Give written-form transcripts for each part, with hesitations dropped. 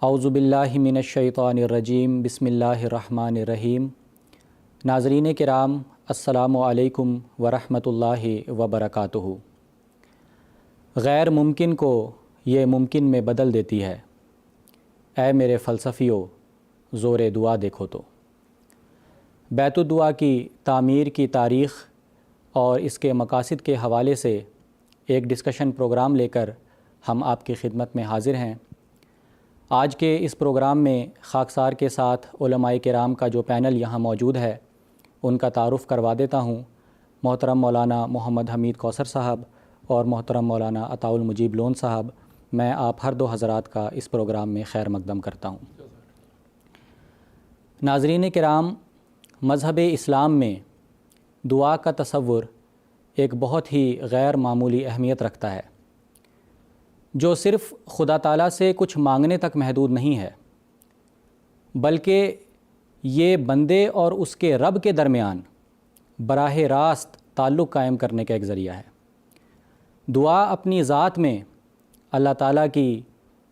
اعوذ باللہ من الشیطان الرجیم بسم اللہ الرحمن الرحیم۔ ناظرین کرام، السلام علیکم ورحمۃ اللہ وبرکاتہ۔ غیر ممکن کو یہ ممکن میں بدل دیتی ہے، اے میرے فلسفیوں زور دعا دیکھو تو۔ بیت الدعا کی تعمیر کی تاریخ اور اس کے مقاصد کے حوالے سے ایک ڈسکشن پروگرام لے کر ہم آپ کی خدمت میں حاضر ہیں۔ آج کے اس پروگرام میں خاکسار کے ساتھ علماء کرام کا جو پینل یہاں موجود ہے ان کا تعارف کروا دیتا ہوں۔ محترم مولانا محمد حمید کوثر صاحب اور محترم مولانا عطاء المجیب لون صاحب، میں آپ ہر دو حضرات کا اس پروگرام میں خیر مقدم کرتا ہوں۔ ناظرین کرام، مذہب اسلام میں دعا کا تصور ایک بہت ہی غیر معمولی اہمیت رکھتا ہے، جو صرف خدا تعالیٰ سے کچھ مانگنے تک محدود نہیں ہے، بلکہ یہ بندے اور اس کے رب کے درمیان براہ راست تعلق قائم کرنے کا ایک ذریعہ ہے۔ دعا اپنی ذات میں اللہ تعالیٰ کی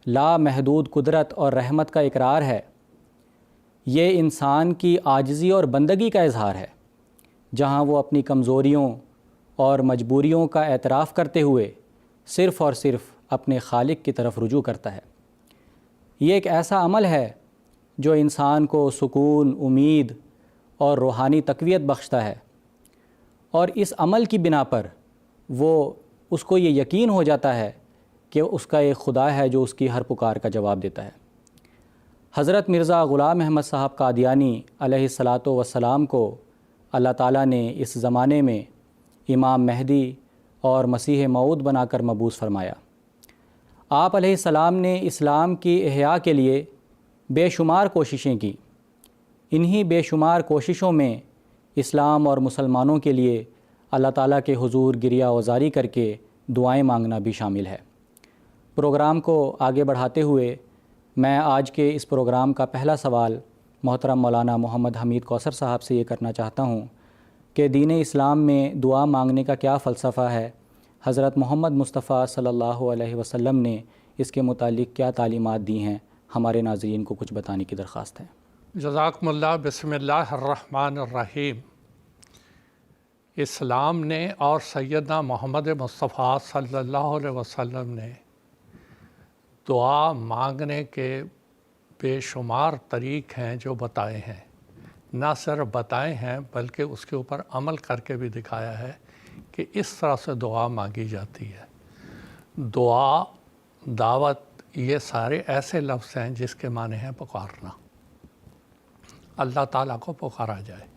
لامحدود قدرت اور رحمت کا اقرار ہے۔ یہ انسان کی عاجزی اور بندگی کا اظہار ہے، جہاں وہ اپنی کمزوریوں اور مجبوریوں کا اعتراف کرتے ہوئے صرف اور صرف اپنے خالق کی طرف رجوع کرتا ہے۔ یہ ایک ایسا عمل ہے جو انسان کو سکون، امید اور روحانی تقویت بخشتا ہے، اور اس عمل کی بنا پر اس کو یہ یقین ہو جاتا ہے کہ اس کا ایک خدا ہے جو اس کی ہر پکار کا جواب دیتا ہے۔ حضرت مرزا غلام احمد صاحب قادیانی علیہ الصلاۃ والسلام کو اللہ تعالیٰ نے اس زمانے میں امام مہدی اور مسیح موعود بنا کر مبعوث فرمایا۔ آپ علیہ السلام نے اسلام کی احیاء کے لیے بے شمار کوششیں کی۔ انہی بے شمار کوششوں میں اسلام اور مسلمانوں کے لیے اللہ تعالیٰ کے حضور گریہ وزاری کر کے دعائیں مانگنا بھی شامل ہے۔ پروگرام کو آگے بڑھاتے ہوئے میں آج کے اس پروگرام کا پہلا سوال محترم مولانا محمد حمید کوثر صاحب سے یہ کرنا چاہتا ہوں کہ دین اسلام میں دعا مانگنے کا کیا فلسفہ ہے، حضرت محمد مصطفیٰ صلی اللہ علیہ وسلم نے اس کے متعلق کیا تعلیمات دی ہیں، ہمارے ناظرین کو کچھ بتانے کی درخواست ہے۔ جزاکم اللہ۔ بسم اللہ الرحمن الرحیم۔ اسلام نے اور سیدنا محمد مصطفیٰ صلی اللہ علیہ وسلم نے دعا مانگنے کے بے شمار طریق ہیں جو بتائے ہیں، نہ صرف بتائے ہیں بلکہ اس کے اوپر عمل کر کے بھی دکھایا ہے کہ اس طرح سے دعا مانگی جاتی ہے۔ دعا، دعوت، یہ سارے ایسے لفظ ہیں جس کے معنی ہیں پکارنا، اللہ تعالیٰ کو پکارا جائے۔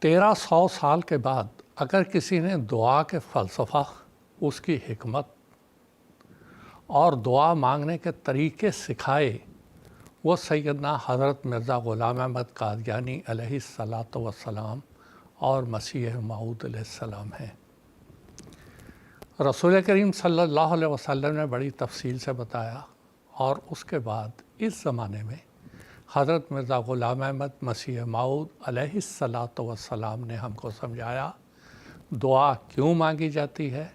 1300 سال کے بعد اگر کسی نے دعا کے فلسفہ، اس کی حکمت اور دعا مانگنے کے طریقے سکھائے، وہ سیدنا حضرت مرزا غلام احمد قادیانی علیہ الصلاۃ والسلام اور مسیح موعود علیہ السلام ہیں۔ رسول کریم صلی اللہ علیہ وسلم نے بڑی تفصیل سے بتایا، اور اس کے بعد اس زمانے میں حضرت مرزا غلام احمد مسیح موعود علیہ الصلاۃ والسلام نے ہم کو سمجھایا دعا کیوں مانگی جاتی ہے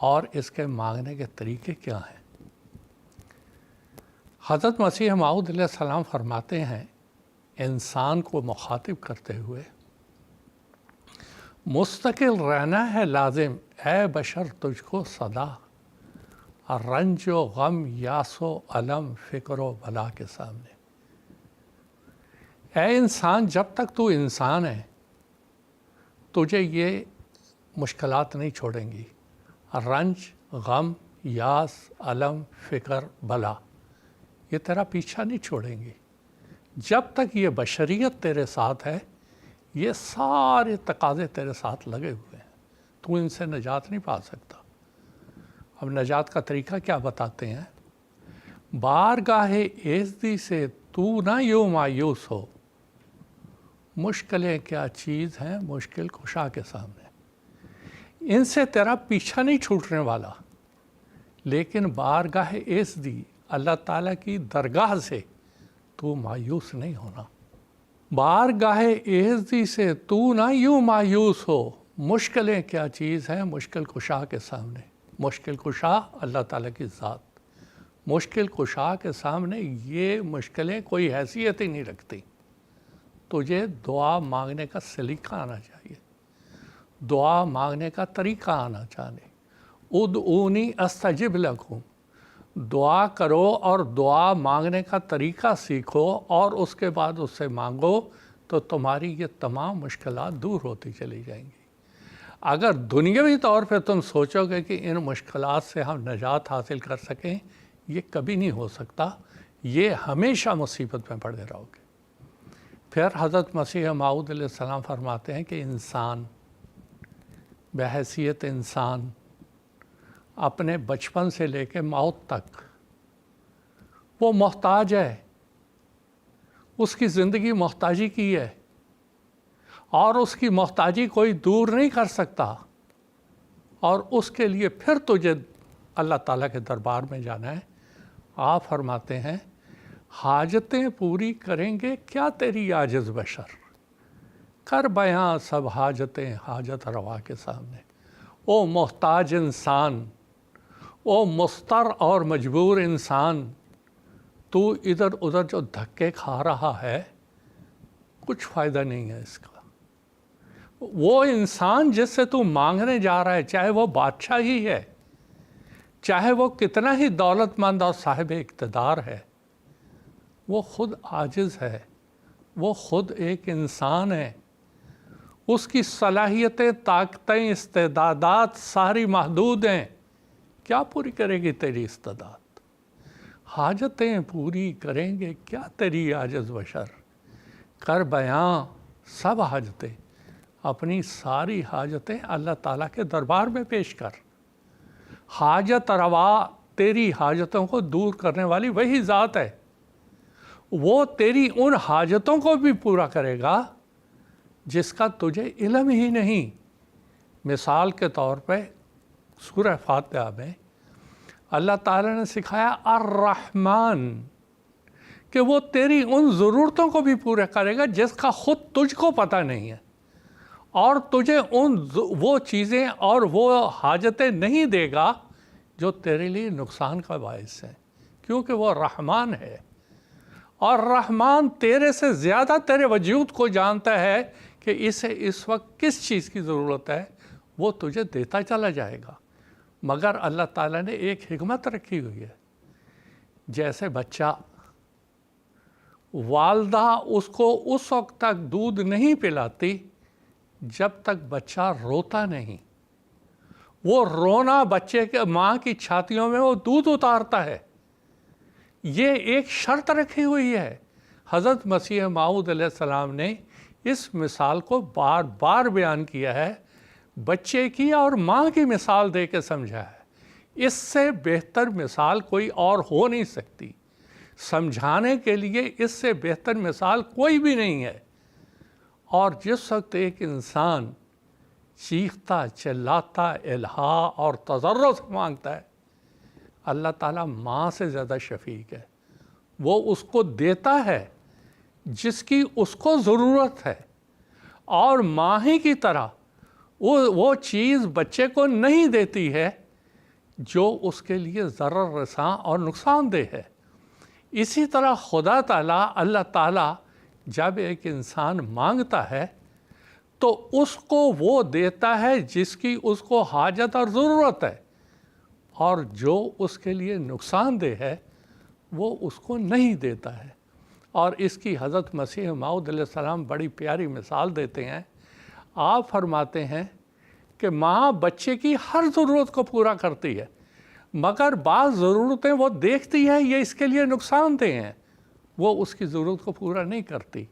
اور اس کے مانگنے کے طریقے کیا ہیں۔ حضرت مسیح موعود علیہ السلام فرماتے ہیں، انسان کو مخاطب کرتے ہوئے، مستقل رہنا ہے لازم اے بشر تجھ کو صدا، رنج و غم، یاس و الم، فکر و بلا کے سامنے۔ اے انسان، جب تک تو انسان ہے تجھے یہ مشکلات نہیں چھوڑیں گی، رنج، غم، یاس، الم، فکر، بلا، یہ تیرا پیچھا نہیں چھوڑیں گی۔ جب تک یہ بشریت تیرے ساتھ ہے، یہ سارے تقاضے تیرے ساتھ لگے ہوئے ہیں، تو ان سے نجات نہیں پا سکتا۔ اب نجات کا طریقہ کیا بتاتے ہیں؟ بارگاہ ایزدی سے تو نہ یوں مایوس ہو، مشکلیں کیا چیز ہیں مشکل کشا کے سامنے۔ ان سے تیرا پیچھا نہیں چھوٹنے والا، لیکن بارگاہ ایزدی، اللہ تعالیٰ کی درگاہ سے تو مایوس نہیں ہونا۔ بارگاہ ایزدی سے تو نہ یوں مایوس ہو، مشکلیں کیا چیز ہیں مشکل کشا کے سامنے۔ مشکل کشا اللہ تعالیٰ کی ذات، مشکل کشا کے سامنے یہ مشکلیں کوئی حیثیت ہی نہیں رکھتی. تجھے دعا مانگنے کا سلیقہ آنا چاہیے, دعا مانگنے کا طریقہ آنا چاہیے. ادعونی استجب لکم, دعا کرو اور دعا مانگنے کا طریقہ سیکھو اور اس کے بعد اس سے مانگو تو تمہاری یہ تمام مشکلات دور ہوتی چلی جائیں گی. اگر دنیاوی طور پہ تم سوچو گے کہ ان مشکلات سے ہم نجات حاصل کر سکیں, یہ کبھی نہیں ہو سکتا, یہ ہمیشہ مصیبت میں پڑے رہو گے. پھر حضرت مسیح موعود علیہ السلام فرماتے ہیں کہ انسان بحیثیت انسان اپنے بچپن سے لے کے موت تک وہ محتاج ہے, اس کی زندگی محتاجی کی ہے اور اس کی محتاجی کوئی دور نہیں کر سکتا, اور اس کے لیے پھر تجھے اللہ تعالیٰ کے دربار میں جانا ہے. آپ فرماتے ہیں حاجتیں پوری کریں گے کیا تیری عاجز بشر, کر بیاں سب حاجتیں حاجت روا کے سامنے. او محتاج انسان, او مضطر اور مجبور انسان, تو ادھر ادھر جو دھکے کھا رہا ہے کچھ فائدہ نہیں ہے اس کا. وہ انسان جس سے تو مانگنے جا رہا ہے, چاہے وہ بادشاہ ہی ہے, چاہے وہ کتنا ہی دولت مند اور صاحب اقتدار ہے, وہ خود عاجز ہے, وہ خود ایک انسان ہے. اس کی صلاحیتیں, طاقتیں, استعدادات ساری محدود ہیں. کیا پوری کرے گی تیری استعداد؟ حاجتیں پوری کریں گے کیا تیری عاجز بشر, کر بیاں سب حاجتیں, اپنی ساری حاجتیں اللہ تعالیٰ کے دربار میں پیش کر. حاجت روا, تیری حاجتوں کو دور کرنے والی وہی ذات ہے. وہ تیری ان حاجتوں کو بھی پورا کرے گا جس کا تجھے علم ہی نہیں. مثال کے طور پہ سورہ فاتحہ میں اللہ تعالیٰ نے سکھایا الرحمن, کہ وہ تیری ان ضرورتوں کو بھی پورا کرے گا جس کا خود تجھ کو پتہ نہیں ہے, اور تجھے وہ چیزیں اور وہ حاجتیں نہیں دے گا جو تیرے لیے نقصان کا باعث ہیں, کیونکہ وہ رحمان ہے. اور رحمان تیرے سے زیادہ تیرے وجود کو جانتا ہے کہ اسے اس وقت کس چیز کی ضرورت ہے, وہ تجھے دیتا چلا جائے گا. مگر اللہ تعالیٰ نے ایک حکمت رکھی ہوئی ہے. جیسے بچہ, والدہ اس کو اس وقت تک دودھ نہیں پلاتی جب تک بچہ روتا نہیں. وہ رونا بچے کے ماں کی چھاتیوں میں وہ دودھ اتارتا ہے. یہ ایک شرط رکھی ہوئی ہے. حضرت مسیح موعود علیہ السلام نے اس مثال کو بار بار بیان کیا ہے, بچے کی اور ماں کی مثال دے کے سمجھا ہے. اس سے بہتر مثال کوئی اور ہو نہیں سکتی. سمجھانے کے لیے اس سے بہتر مثال کوئی بھی نہیں ہے. اور جس وقت ایک انسان چیختا, چلاتا, الہا اور تضرع سے مانگتا ہے, اللہ تعالیٰ ماں سے زیادہ شفیق ہے. وہ اس کو دیتا ہے جس کی اس کو ضرورت ہے, اور ماں ہی کی طرح وہ چیز بچے کو نہیں دیتی ہے جو اس کے لیے ضرر رساں اور نقصان دہ ہے. اسی طرح خدا تعالیٰ, اللہ تعالیٰ جب ایک انسان مانگتا ہے تو اس کو وہ دیتا ہے جس کی اس کو حاجت اور ضرورت ہے, اور جو اس کے لیے نقصان دہ ہے وہ اس کو نہیں دیتا ہے. اور اس کی حضرت مسیح موعود علیہ السلام بڑی پیاری مثال دیتے ہیں. آپ فرماتے ہیں کہ ماں بچے کی ہر ضرورت کو پورا کرتی ہے, مگر بعض ضرورتیں وہ دیکھتی ہے یہ اس کے لیے نقصان دہ ہیں, وہ اس کی ضرورت کو پورا نہیں کرتی.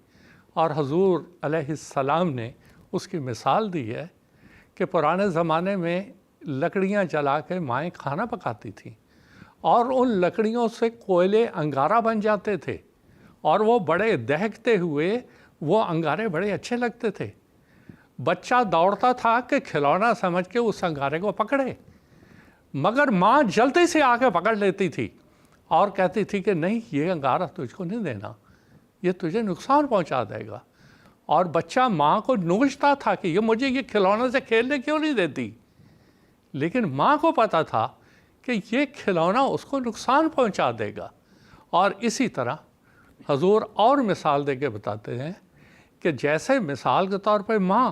اور حضور علیہ السلام نے اس کی مثال دی ہے کہ پرانے زمانے میں لکڑیاں جلا کے مائیں کھانا پکاتی تھیں, اور ان لکڑیوں سے کوئلے انگارہ بن جاتے تھے, اور وہ بڑے دہکتے ہوئے وہ انگارے بڑے اچھے لگتے تھے. بچہ دوڑتا تھا کہ کھلونا سمجھ کے اس انگارے کو پکڑے, مگر ماں جلدی سے آ کے پکڑ لیتی تھی اور کہتی تھی کہ نہیں, یہ انگارہ تجھ کو نہیں دینا, یہ تجھے نقصان پہنچا دے گا. اور بچہ ماں کو نوچتا تھا کہ یہ مجھے یہ کھلونے سے کھیلنے کیوں نہیں دیتی, لیکن ماں کو پتہ تھا کہ یہ کھلونا اس کو نقصان پہنچا دے گا۔ اور اسی طرح حضور اور مثال دے کے بتاتے ہیں کہ جیسے مثال کے طور پہ ماں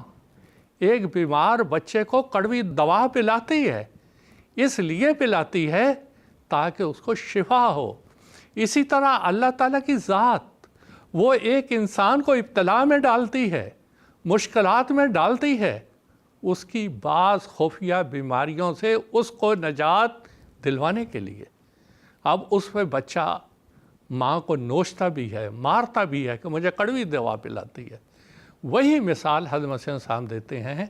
ایک بیمار بچے کو کڑوی دوا پلاتی ہے، اس لیے پلاتی ہے تاکہ اس کو شفا ہو، اسی طرح اللہ تعالیٰ کی ذات وہ ایک انسان کو ابتلا میں ڈالتی ہے، مشکلات میں ڈالتی ہے، اس کی بعض خفیہ بیماریوں سے اس کو نجات دلوانے کے لیے۔ اب اس پہ بچہ ماں کو نوچتا بھی ہے، مارتا بھی ہے کہ مجھے کڑوی دوا پلاتی ہے۔ وہی مثال حضرت مسیح صاحب دیتے ہیں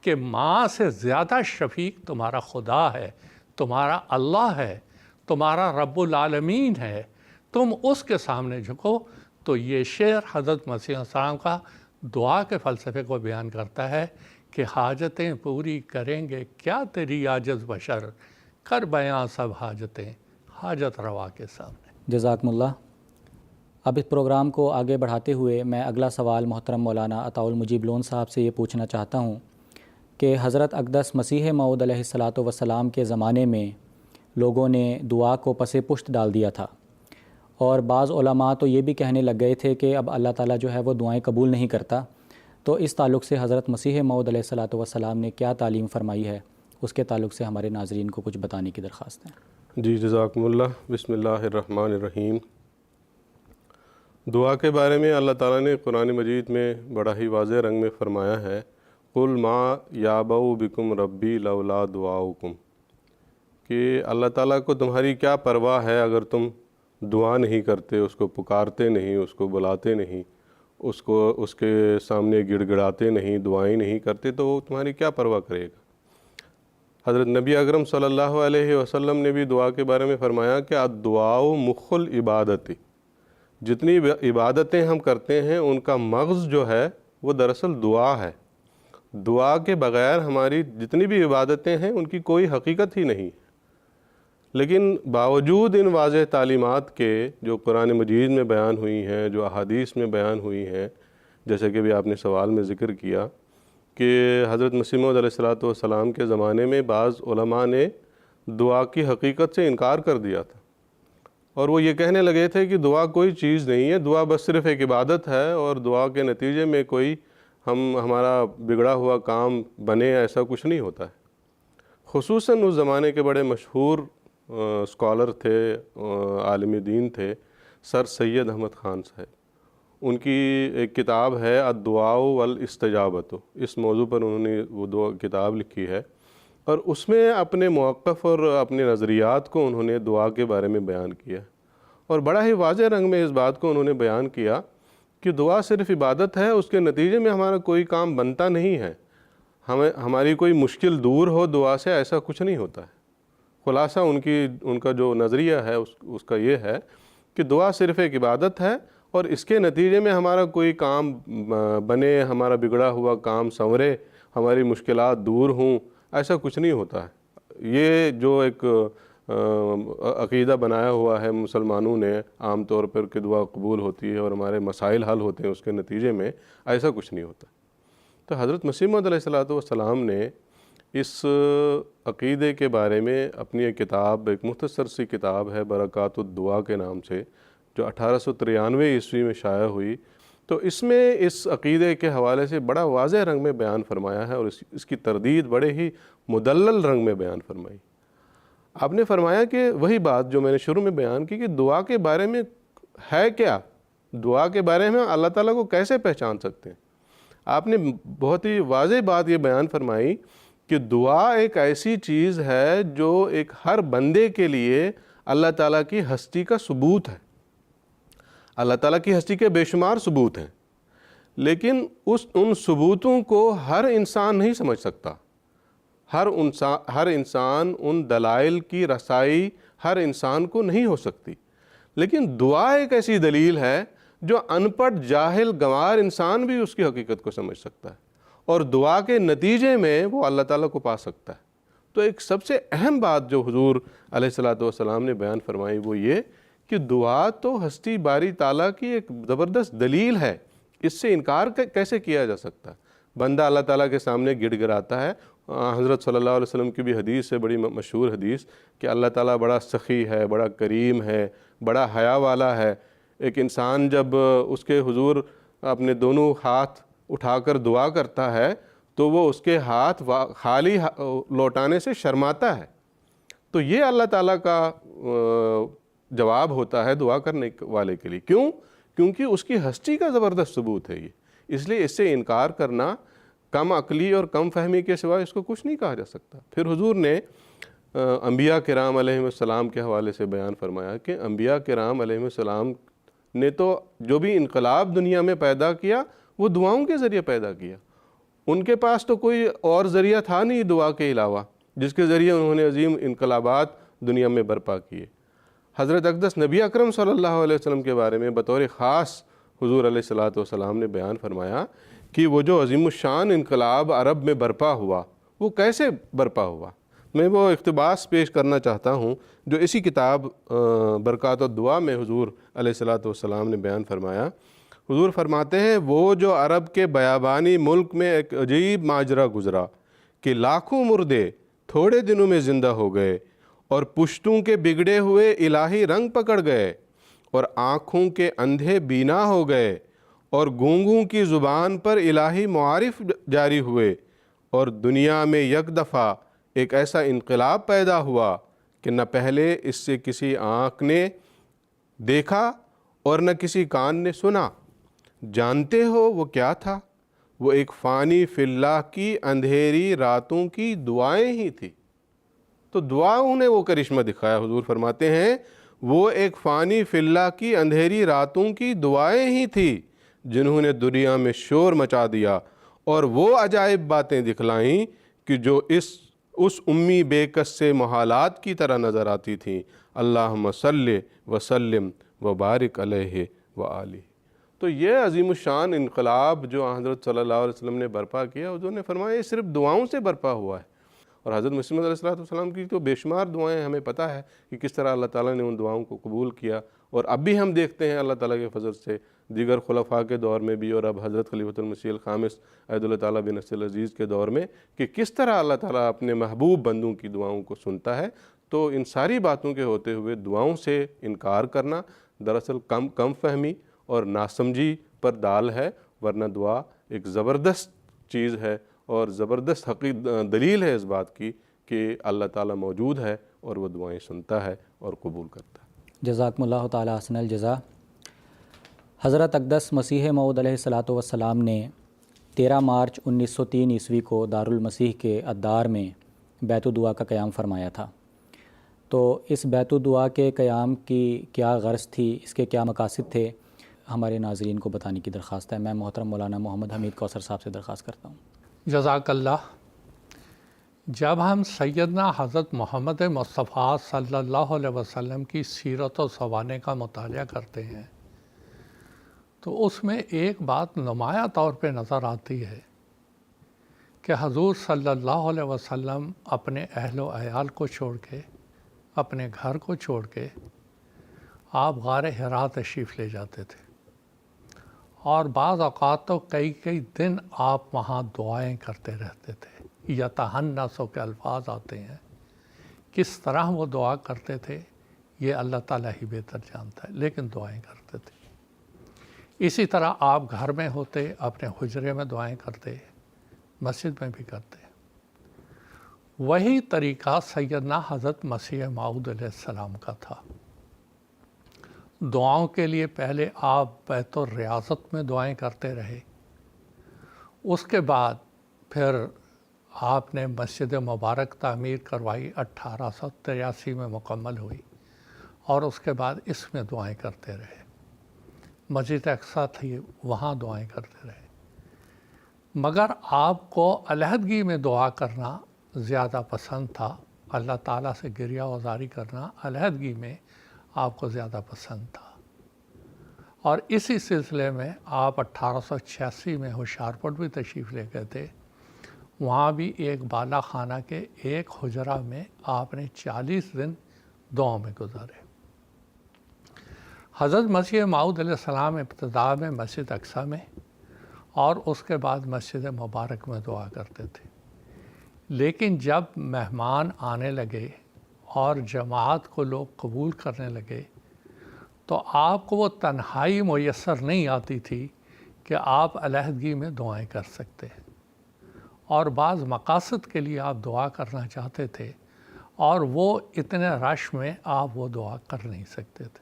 کہ ماں سے زیادہ شفیق تمہارا خدا ہے، تمہارا اللہ ہے، تمہارا رب العالمین ہے، تم اس کے سامنے جھکو۔ تو یہ شعر حضرت مسیح السلام کا دعا کے فلسفے کو بیان کرتا ہے کہ حاجتیں پوری کریں گے کیا تیری عاجز بشر، کر بیاں سب حاجتیں حاجت روا کے سامنے۔ جزاکم اللہ۔ اب اس پروگرام کو آگے بڑھاتے ہوئے میں اگلا سوال محترم مولانا عطاء المجیب لون صاحب سے یہ پوچھنا چاہتا ہوں کہ حضرت اقدس مسیح موعود علیہ الصلاۃ والسلام کے زمانے میں لوگوں نے دعا کو پس پشت ڈال دیا تھا، اور بعض علماء تو یہ بھی کہنے لگ گئے تھے کہ اب اللہ تعالیٰ جو ہے وہ دعائیں قبول نہیں کرتا۔ تو اس تعلق سے حضرت مسیح موعود علیہ الصلاۃ والسلام نے کیا تعلیم فرمائی ہے، اس کے تعلق سے ہمارے ناظرین کو کچھ بتانے کی درخواست ہے۔ جی جزاکم اللہ۔ بسم اللہ الرحمن الرحیم۔ دعا کے بارے میں اللہ تعالیٰ نے قرآن مجید میں بڑا ہی واضح رنگ میں فرمایا ہے، قُلْ مَا يَعْبَأُ بِكُمْ رَبِّي لَوْلَا دُعَاؤُكُمْ، کہ اللہ تعالیٰ کو تمہاری کیا پرواہ ہے اگر تم دعا نہیں کرتے، اس کو پکارتے نہیں، اس کو بلاتے نہیں، اس کے سامنے گڑ گڑاتے نہیں، دعائیں نہیں کرتے، تو وہ تمہاری کیا پرواہ کرے گا۔ حضرت نبی اکرم صلی اللہ علیہ وسلم نے بھی دعا کے بارے میں فرمایا کہ الدعاء مخ العبادت، جتنی عبادتیں ہم کرتے ہیں ان کا مغز جو ہے وہ دراصل دعا ہے۔ دعا کے بغیر ہماری جتنی بھی عبادتیں ہیں ان کی کوئی حقیقت ہی نہیں۔ لیکن باوجود ان واضح تعلیمات کے جو قرآن مجید میں بیان ہوئی ہیں، جو احادیث میں بیان ہوئی ہیں، جیسے کہ بھی آپ نے سوال میں ذکر کیا کہ حضرت مسیح موعود علیہ الصلاۃ والسلام کے زمانے میں بعض علماء نے دعا کی حقیقت سے انکار کر دیا تھا، اور وہ یہ کہنے لگے تھے کہ دعا کوئی چیز نہیں ہے، دعا بس صرف ایک عبادت ہے، اور دعا کے نتیجے میں کوئی ہمارا بگڑا ہوا کام بنے، ایسا کچھ نہیں ہوتا ہے۔ خصوصاً اس زمانے کے بڑے مشہور اسکالر تھے، عالم دین تھے، سر سید احمد خان صاحب۔ ان کی ایک کتاب ہے الدعاء والاستجابۃ، اس موضوع پر انہوں نے وہ کتاب لکھی ہے، اور اس میں اپنے موقف اور اپنے نظریات کو انہوں نے دعا کے بارے میں بیان کیا، اور بڑا ہی واضح رنگ میں اس بات کو انہوں نے بیان کیا کہ دعا صرف عبادت ہے، اس کے نتیجے میں ہمارا کوئی کام بنتا نہیں ہے، ہماری کوئی مشکل دور ہو دعا سے، ایسا کچھ نہیں ہوتا ہے۔ خلاصہ ان کا جو نظریہ ہے اس کا یہ ہے کہ دعا صرف ایک عبادت ہے، اور اس کے نتیجے میں ہمارا کوئی کام بنے، ہمارا بگڑا ہوا کام سنورے، ہماری مشکلات دور ہوں، ایسا کچھ نہیں ہوتا ہے۔ یہ جو ایک عقیدہ بنایا ہوا ہے مسلمانوں نے عام طور پر کہ دعا قبول ہوتی ہے اور ہمارے مسائل حل ہوتے ہیں اس کے نتیجے میں، ایسا کچھ نہیں ہوتا۔ تو حضرت مسیح موعود علیہ الصلاۃ والسلام نے اس عقیدے کے بارے میں اپنی ایک کتاب، ایک مختصر سی کتاب ہے برکات الدعا کے نام سے، جو 1893 عیسوی میں شائع ہوئی، تو اس میں اس عقیدے کے حوالے سے بڑا واضح رنگ میں بیان فرمایا ہے، اور اس کی تردید بڑے ہی مدلل رنگ میں بیان فرمائی۔ آپ نے فرمایا کہ وہی بات جو میں نے شروع میں بیان کی کہ دعا کے بارے میں ہے کیا، دعا کے بارے میں اللہ تعالیٰ کو کیسے پہچان سکتے ہیں۔ آپ نے بہت ہی واضح بات یہ بیان فرمائی کہ دعا ایک ایسی چیز ہے جو ایک ہر بندے کے لیے اللہ تعالیٰ کی ہستی کا ثبوت ہے۔ اللہ تعالیٰ کی ہستی کے بے شمار ثبوت ہیں، لیکن ان ثبوتوں کو ہر انسان نہیں سمجھ سکتا۔ ہر انسان ان دلائل کی رسائی ہر انسان کو نہیں ہو سکتی، لیکن دعا ایک ایسی دلیل ہے جو ان پڑھ جاہل گنوار انسان بھی اس کی حقیقت کو سمجھ سکتا ہے، اور دعا کے نتیجے میں وہ اللہ تعالیٰ کو پا سکتا ہے۔ تو ایک سب سے اہم بات جو حضور علیہ الصلاۃ والسلام نے بیان فرمائی وہ یہ کہ دعا تو ہستی باری تعالیٰ کی ایک زبردست دلیل ہے، اس سے انکار کیسے کیا جا سکتا ہے۔ بندہ اللہ تعالیٰ کے سامنے گڑ گڑاتا ہے، حضرت صلی اللہ علیہ وسلم کی بھی حدیث ہے، بڑی مشہور حدیث، کہ اللہ تعالیٰ بڑا سخی ہے، بڑا کریم ہے، بڑا حیا والا ہے۔ ایک انسان جب اس کے حضور اپنے دونوں ہاتھ اٹھا کر دعا کرتا ہے تو وہ اس کے ہاتھ خالی لوٹانے سے شرماتا ہے۔ تو یہ اللہ تعالیٰ کا جواب ہوتا ہے دعا کرنے والے کے لیے۔ کیوں؟ کیونکہ اس کی ہستی کا زبردست ثبوت ہے یہ، اس لیے اس سے انکار کرنا کم عقلی اور کم فہمی کے سوائے اس کو کچھ نہیں کہا جا سکتا۔ پھر حضور نے انبیاء کرام علیہ السلام کے حوالے سے بیان فرمایا کہ انبیاء کرام علیہ السلام نے تو جو بھی انقلاب دنیا میں پیدا کیا وہ دعاؤں کے ذریعے پیدا کیا۔ ان کے پاس تو کوئی اور ذریعہ تھا نہیں دعا کے علاوہ جس کے ذریعے انہوں نے عظیم انقلابات دنیا میں برپا کیے۔ حضرت اقدس نبی اکرم صلی اللہ علیہ وسلم کے بارے میں بطور خاص حضور علیہ السلام نے بیان فرمایا کہ وہ جو عظیم الشان انقلاب عرب میں برپا ہوا وہ کیسے برپا ہوا۔ میں وہ اقتباس پیش کرنا چاہتا ہوں جو اسی کتاب برکات الدعا میں حضور علیہ السلام نے بیان فرمایا۔ حضور فرماتے ہیں وہ جو عرب کے بیابانی ملک میں ایک عجیب ماجرا گزرا کہ لاکھوں مردے تھوڑے دنوں میں زندہ ہو گئے اور پشتوں کے بگڑے ہوئے الہی رنگ پکڑ گئے اور آنکھوں کے اندھے بینا ہو گئے اور گونگوں کی زبان پر الہی معارف جاری ہوئے، اور دنیا میں یک دفعہ ایک ایسا انقلاب پیدا ہوا کہ نہ پہلے اس سے کسی آنکھ نے دیکھا اور نہ کسی کان نے سنا۔ جانتے ہو وہ کیا تھا؟ وہ ایک فانی فی اللہ کی اندھیری راتوں کی دعائیں ہی تھی۔ تو دعاؤں نے وہ کرشمہ دکھایا۔ حضور فرماتے ہیں وہ ایک فانی فی اللہ کی اندھیری راتوں کی دعائیں ہی تھی جنہوں نے دنیا میں شور مچا دیا اور وہ عجائب باتیں دکھلائیں کہ جو اس امی بے کس سے محالات کی طرح نظر آتی تھیں۔ اللہم صلی وسلم وبارک علیہ وآلہ۔ تو یہ عظیم الشان انقلاب جو حضرت صلی اللہ علیہ وسلم نے برپا کیا، حضور نے فرمایا یہ صرف دعاؤں سے برپا ہوا ہے۔ اور حضرت مسیح موعود علیہ السلام کی تو بے شمار دعائیں ہمیں پتہ ہے کہ کس طرح اللہ تعالیٰ نے ان دعاؤں کو قبول کیا، اور اب بھی ہم دیکھتے ہیں اللہ تعالیٰ کے فضل سے دیگر خلفاء کے دور میں بھی، اور اب حضرت خلیفۃ المسیح الخامس عید اللہ تعالیٰ بن نصر العزیز کے دور میں، کہ کس طرح اللہ تعالیٰ اپنے محبوب بندوں کی دعاؤں کو سنتا ہے۔ تو ان ساری باتوں کے ہوتے ہوئے دعاؤں سے انکار کرنا دراصل کم فہمی اور ناسمجھی پر دال ہے، ورنہ دعا ایک زبردست چیز ہے اور زبردست دلیل ہے اس بات کی کہ اللہ تعالیٰ موجود ہے اور وہ دعائیں سنتا ہے اور قبول کرتا ہے۔ جزاکم اللہ تعالیٰ احسن الجزا۔ حضرت اقدس مسیح موعود علیہ السلام نے 13 مارچ 1903 عیسوی کو دارالمسیح کے ادار میں بیت الدعا کا قیام فرمایا تھا۔ تو اس بیت الدعا کے قیام کی کیا غرض تھی، اس کے کیا مقاصد تھے، ہمارے ناظرین کو بتانے کی درخواست ہے۔ میں محترم مولانا محمد حمید کوثر صاحب سے درخواست کرتا ہوں۔ جزاک اللہ۔ جب ہم سیدنا حضرت محمد مصطفیٰ صلی اللہ علیہ وسلم کی سیرت و سوانح کا مطالعہ کرتے ہیں تو اس میں ایک بات نمایاں طور پہ نظر آتی ہے کہ حضور صلی اللہ علیہ وسلم اپنے اہل و عیال کو چھوڑ کے، اپنے گھر کو چھوڑ کے آپ غار حرا تشریف لے جاتے تھے، اور بعض اوقات تو کئی دن آپ وہاں دعائیں کرتے رہتے تھے۔ یتحنسو کے الفاظ آتے ہیں، کس طرح وہ دعا کرتے تھے یہ اللہ تعالیٰ ہی بہتر جانتا ہے، لیکن دعائیں کرتے تھے۔ اسی طرح آپ گھر میں ہوتے، اپنے حجرے میں دعائیں کرتے، مسجد میں بھی کرتے۔ وہی طریقہ سیدنا حضرت مسیح موعود علیہ السلام کا تھا۔ دعاؤں کے لیے پہلے آپ بیت الریاضت میں دعائیں کرتے رہے، اس کے بعد پھر آپ نے مسجد مبارک تعمیر کروائی، 1883 میں مکمل ہوئی، اور اس کے بعد اس میں دعائیں کرتے رہے۔ مسجد اقصیٰ تھی، وہاں دعائیں کرتے رہے، مگر آپ کو علیحدگی میں دعا کرنا زیادہ پسند تھا۔ اللہ تعالیٰ سے گریہ وزاری کرنا علیحدگی میں آپ کو زیادہ پسند تھا، اور اسی سلسلے میں آپ 1886 میں ہوشیارپور بھی تشریف لے گئے تھے۔ وہاں بھی ایک بالا خانہ کے ایک حجرہ میں آپ نے 40 دن دعاؤں میں گزارے۔ حضرت مسیح موعود علیہ السلام ابتدا میں مسجد اقصیٰ میں اور اس کے بعد مسجد مبارک میں دعا کرتے تھے۔ لیکن جب مہمان آنے لگے اور جماعت کو لوگ قبول کرنے لگے تو آپ کو وہ تنہائی میسر نہیں آتی تھی کہ آپ علیحدگی میں دعائیں کر سکتے، اور بعض مقاصد کے لیے آپ دعا کرنا چاہتے تھے اور وہ اتنے رش میں آپ وہ دعا کر نہیں سکتے تھے۔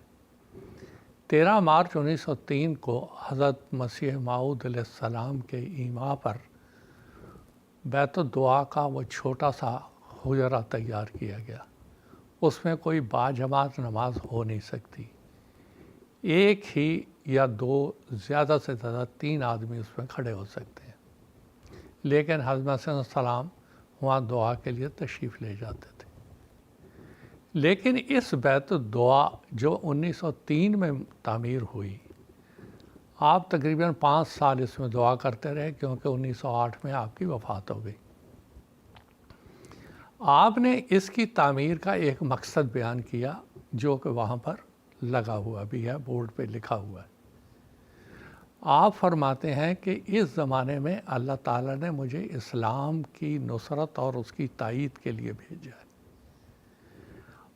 13 مارچ 1903 کو حضرت مسیح موعود علیہ السلام کے ایما پر بیت الدعا کا وہ چھوٹا سا حجرہ تیار کیا گیا۔ اس میں کوئی باجماعت نماز ہو نہیں سکتی، ایک ہی یا دو، زیادہ سے زیادہ 3 آدمی اس میں کھڑے ہو سکتے ہیں، لیکن حضرت مسیح علیہ السلام وہاں دعا کے لیے تشریف لے جاتے تھے۔ لیکن اس بیت الدعا جو 1903 میں تعمیر ہوئی، آپ تقریباً 5 سال اس میں دعا کرتے رہے، کیونکہ 1908 میں آپ کی وفات ہو گئی۔ آپ نے اس کی تعمیر کا ایک مقصد بیان کیا جو کہ وہاں پر لگا ہوا بھی ہے، بورڈ پہ لکھا ہوا ہے۔ آپ فرماتے ہیں کہ اس زمانے میں اللہ تعالیٰ نے مجھے اسلام کی نصرت اور اس کی تائید کے لیے بھیجا ہے،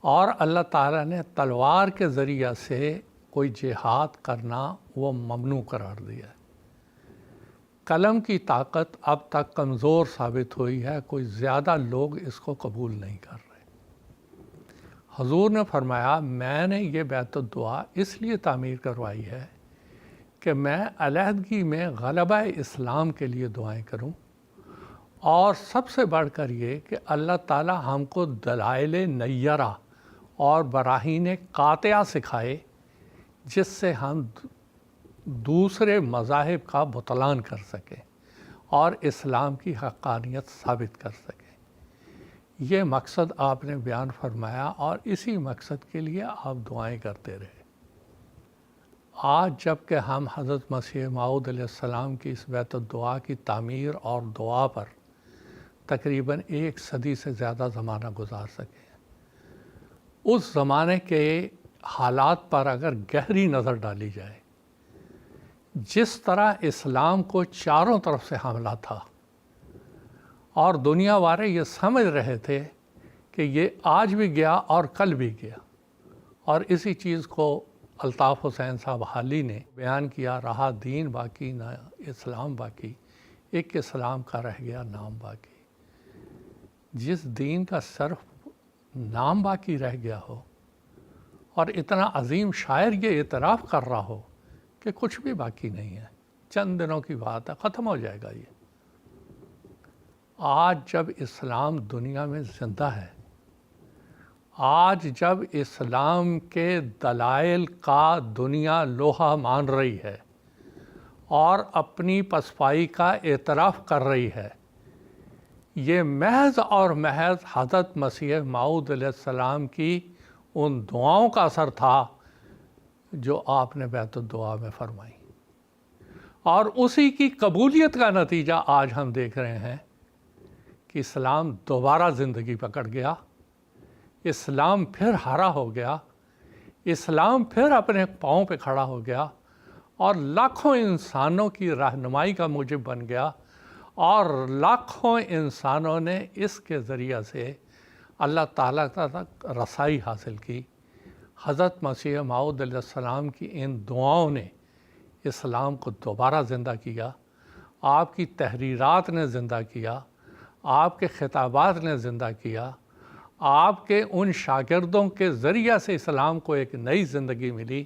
اور اللہ تعالیٰ نے تلوار کے ذریعہ سے کوئی جہاد کرنا وہ ممنوع قرار دیا ہے۔ قلم کی طاقت اب تک کمزور ثابت ہوئی ہے، کوئی زیادہ لوگ اس کو قبول نہیں کر رہے۔ حضور نے فرمایا میں نے یہ بیت الدعا اس لیے تعمیر کروائی ہے کہ میں علیحدگی میں غلبہ اسلام کے لیے دعائیں کروں، اور سب سے بڑھ کر یہ کہ اللہ تعالیٰ ہم کو دلائل نیرہ اور براہین قاطعہ سکھائے، جس سے ہم دوسرے مذاہب کا بطلان کر سکیں اور اسلام کی حقانیت ثابت کر سکیں۔ یہ مقصد آپ نے بیان فرمایا، اور اسی مقصد کے لیے آپ دعائیں کرتے رہے۔ آج جب کہ ہم حضرت مسیح موعود علیہ السلام کی اس بیت الدعا کی تعمیر اور دعا پر تقریباً 1 صدی سے زیادہ زمانہ گزار سکے، اس زمانے کے حالات پر اگر گہری نظر ڈالی جائے، جس طرح اسلام کو چاروں طرف سے حملہ تھا اور دنیا والے یہ سمجھ رہے تھے کہ یہ آج بھی گیا اور کل بھی گیا، اور اسی چیز کو الطاف حسین صاحب حالی نے بیان کیا، رہا دین باقی نہ اسلام باقی، ایک اسلام کا رہ گیا نام باقی۔ جس دین کا صرف نام باقی رہ گیا ہو اور اتنا عظیم شاعر یہ اعتراف کر رہا ہو کہ کچھ بھی باقی نہیں ہے، چند دنوں کی بات ہے، ختم ہو جائے گا یہ۔ آج جب اسلام دنیا میں زندہ ہے، آج جب اسلام کے دلائل کا دنیا لوہا مان رہی ہے اور اپنی پسپائی کا اعتراف کر رہی ہے، یہ محض اور محض حضرت مسیح موعود علیہ السلام کی ان دعاؤں کا اثر تھا جو آپ نے بیت الدعا میں فرمائی، اور اسی کی قبولیت کا نتیجہ آج ہم دیکھ رہے ہیں کہ اسلام دوبارہ زندگی پکڑ گیا، اسلام پھر ہرا ہو گیا، اسلام پھر اپنے پاؤں پہ کھڑا ہو گیا اور لاکھوں انسانوں کی رہنمائی کا موجب بن گیا، اور لاکھوں انسانوں نے اس کے ذریعہ سے اللہ تعالیٰ تک رسائی حاصل کی۔ حضرت مسیح موعود علیہ السلام کی ان دعاؤں نے اسلام کو دوبارہ زندہ کیا، آپ کی تحریرات نے زندہ کیا، آپ کے خطابات نے زندہ کیا، آپ کے ان شاگردوں کے ذریعہ سے اسلام کو ایک نئی زندگی ملی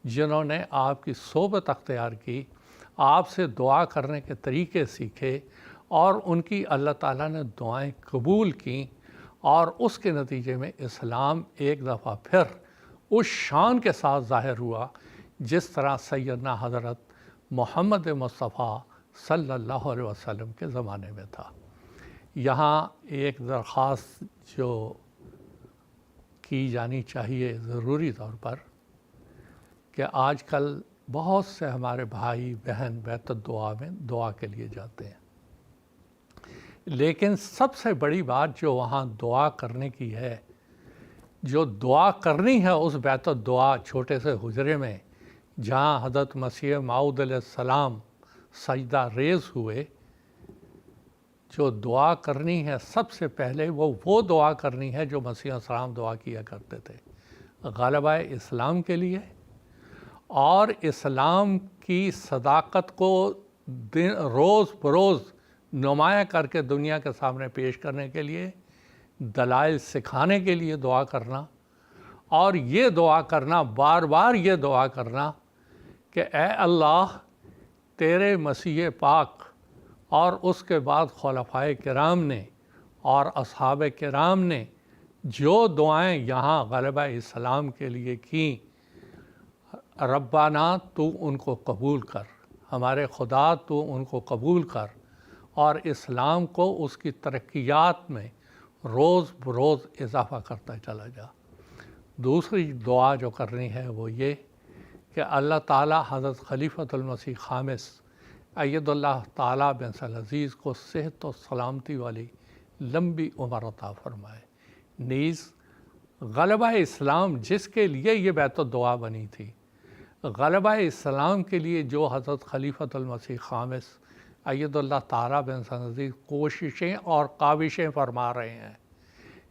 جنہوں نے آپ کی صحبت اختیار کی، آپ سے دعا کرنے کے طریقے سیکھے، اور ان کی اللہ تعالیٰ نے دعائیں قبول کیں، اور اس کے نتیجے میں اسلام ایک دفعہ پھر اس شان کے ساتھ ظاہر ہوا جس طرح سیدنا حضرت محمد مصطفیٰ صلی اللہ علیہ وسلم کے زمانے میں تھا۔ یہاں ایک درخواست جو کی جانی چاہیے ضروری طور پر، کہ آج کل بہت سے ہمارے بھائی بہن بیت الدعا میں دعا کے لیے جاتے ہیں، لیکن سب سے بڑی بات جو وہاں دعا کرنے کی ہے، جو دعا کرنی ہے اس بیت الدعا چھوٹے سے حجرے میں جہاں حضرت مسیح موعود علیہ السلام سجدہ ریز ہوئے، جو دعا کرنی ہے سب سے پہلے وہ دعا کرنی ہے جو مسیح السلام دعا کیا کرتے تھے، غلبہ اسلام کے لیے اور اسلام کی صداقت کو روز بروز نمایاں کر کے دنیا کے سامنے پیش کرنے کے لیے، دلائل سکھانے کے لیے دعا کرنا، اور یہ دعا کرنا، بار بار یہ دعا کرنا کہ اے اللہ تیرے مسیح پاک اور اس کے بعد خلفائے کرام نے اور اصحاب کرام نے جو دعائیں یہاں غلبہ اسلام کے لیے کیں، ربنا تو ان کو قبول کر، ہمارے خدا تو ان کو قبول کر اور اسلام کو اس کی ترقیات میں روز بروز اضافہ کرتا چلا جا۔ دوسری دعا جو کرنی ہے وہ یہ کہ اللہ تعالیٰ حضرت خلیفۃ المسیح خامس اید اللہ تعالیٰ بن العزیز کو صحت و سلامتی والی لمبی عمر عطا فرمائے، نیز غلبہ اسلام جس کے لیے یہ بیت الدعا بنی تھی، غلبہ اسلام کے لیے جو حضرت خلیفۃ المسیح خامس اید اللہ تعالیٰ بن العزیز کوششیں اور کاوشیں فرما رہے ہیں،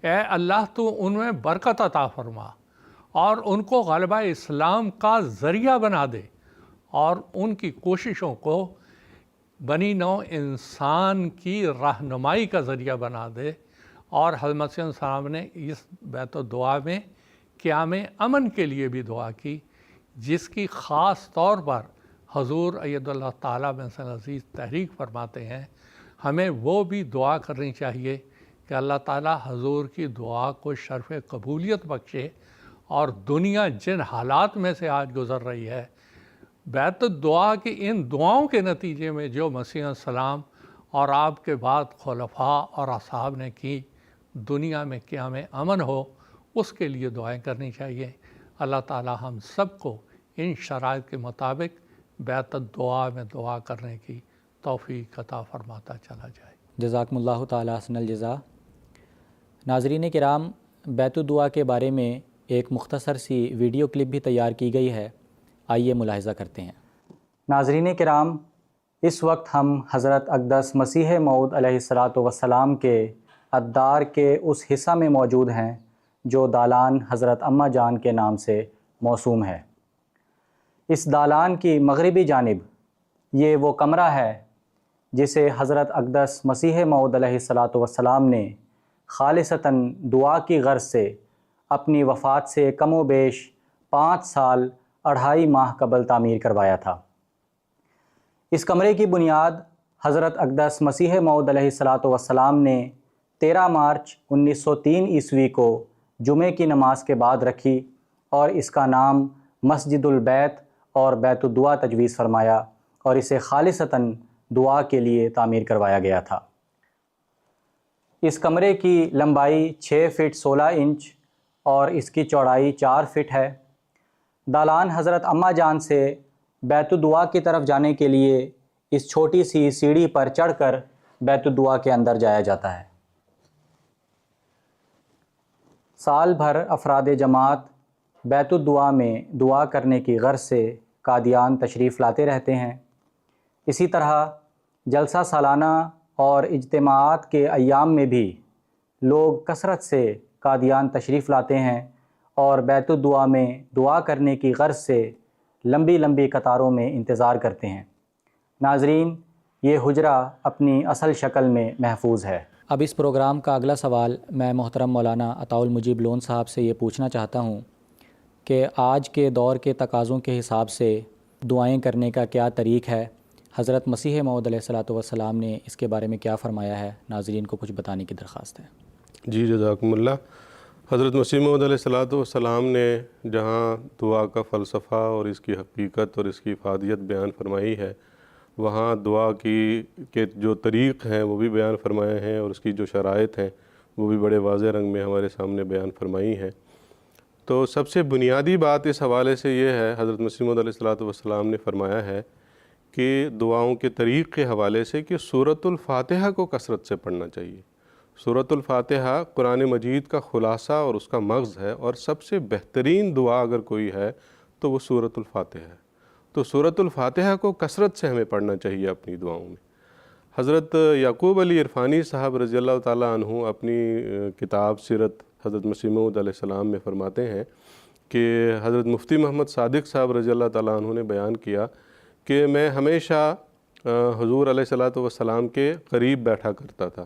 اے اللہ تو ان میں برکت عطا فرما اور ان کو غلبہ اسلام کا ذریعہ بنا دے اور ان کی کوششوں کو بنی نوع انسان کی رہنمائی کا ذریعہ بنا دے۔ اور حضرت مسیح السلام نے اس بیت الدعا میں قیام امن کے لیے بھی دعا کی، جس کی خاص طور پر حضور اید اللہ تعالیٰ بن العزیز تحریک فرماتے ہیں۔ ہمیں وہ بھی دعا کرنی چاہیے کہ اللہ تعالیٰ حضور کی دعا کو شرف قبولیت بخشے، اور دنیا جن حالات میں سے آج گزر رہی ہے، بیت الدعا کی ان دعاؤں کے نتیجے میں جو مسیح السلام اور آپ کے بعد خلفاء اور اصحاب نے کی، دنیا میں قیام امن ہو، اس کے لیے دعائیں کرنی چاہیے۔ اللہ تعالیٰ ہم سب کو ان شرائط کے مطابق بیت الدعا میں دعا کرنے کی توفیق عطا فرماتا چلا جائے۔ جزاکم اللہ تعالیٰ حسن الجزا۔ ناظرین کرام، بیت الدعا کے بارے میں ایک مختصر سی ویڈیو کلپ بھی تیار کی گئی ہے، آئیے ملاحظہ کرتے ہیں۔ ناظرین کرام، اس وقت ہم حضرت اقدس مسیح موعود علیہ السلام کے ادار کے اس حصہ میں موجود ہیں جو دالان حضرت اماں جان کے نام سے موسوم ہے۔ اس دالان کی مغربی جانب یہ وہ کمرہ ہے جسے حضرت اقدس مسیح موعود علیہ السلام نے خالصتاً دعا کی غرض سے اپنی وفات سے کم و بیش 5 سال 2.5 ماہ قبل تعمیر کروایا تھا۔ اس کمرے کی بنیاد حضرت اقدس مسیح موعود علیہ السلام نے 13 مارچ 1903 عیسوی کو جمعے کی نماز کے بعد رکھی، اور اس کا نام مسجد البیت اور بیت الدعا تجویز فرمایا، اور اسے خالصتاً دعا کے لیے تعمیر کروایا گیا تھا۔ اس کمرے کی لمبائی 6 فٹ 16 انچ اور اس کی چوڑائی 4 فٹ ہے۔ دالان حضرت اماں جان سے بیت الدعا کی طرف جانے کے لیے اس چھوٹی سی سیڑھی پر چڑھ کر بیت الدعا کے اندر جایا جاتا ہے۔ سال بھر افراد جماعت بیت الدعا میں دعا کرنے کی غرض سے قادیان تشریف لاتے رہتے ہیں۔ اسی طرح جلسہ سالانہ اور اجتماعات کے ایام میں بھی لوگ کثرت سے قادیان تشریف لاتے ہیں اور بیت الدعا میں دعا کرنے کی غرض سے لمبی لمبی قطاروں میں انتظار کرتے ہیں۔ ناظرین، یہ حجرہ اپنی اصل شکل میں محفوظ ہے۔ اب اس پروگرام کا اگلا سوال میں محترم مولانا عطاء المجیب لون صاحب سے یہ پوچھنا چاہتا ہوں کہ آج کے دور کے تقاضوں کے حساب سے دعائیں کرنے کا کیا طریق ہے؟ حضرت مسیح موعود علیہ السلام نے اس کے بارے میں کیا فرمایا ہے؟ ناظرین کو کچھ بتانے کی درخواست ہے۔ جی جزاکم اللہ۔ حضرت مسیح موعود علیہ السلام نے جہاں دعا کا فلسفہ اور اس کی حقیقت اور اس کی افادیت بیان فرمائی ہے، وہاں دعا کی کے جو طریق ہیں وہ بھی بیان فرمائے ہیں، اور اس کی جو شرائط ہیں وہ بھی بڑے واضح رنگ میں ہمارے سامنے بیان فرمائی ہیں۔ تو سب سے بنیادی بات اس حوالے سے یہ ہے، حضرت مسیح موعود علیہ السلام نے فرمایا ہے کہ دعاؤں کے طریق کے حوالے سے کہ سورۃ الفاتحہ کو کثرت سے پڑھنا چاہیے۔ سورۃ الفاتحہ قرآن مجید کا خلاصہ اور اس کا مغز ہے، اور سب سے بہترین دعا اگر کوئی ہے تو وہ سورۃ الفاتحہ ہے۔ تو سورۃ الفاتحہ کو کثرت سے ہمیں پڑھنا چاہیے اپنی دعاؤں میں۔ حضرت یعقوب علی عرفانی صاحب رضی اللہ تعالیٰ عنہ اپنی کتاب سیرت حضرت مسیح موعود علیہ السلام میں فرماتے ہیں کہ حضرت مفتی محمد صادق صاحب رضی اللہ تعالیٰ عنہ نے بیان کیا کہ میں ہمیشہ حضور علیہ الصلوۃ والسلام کے قریب بیٹھا کرتا تھا،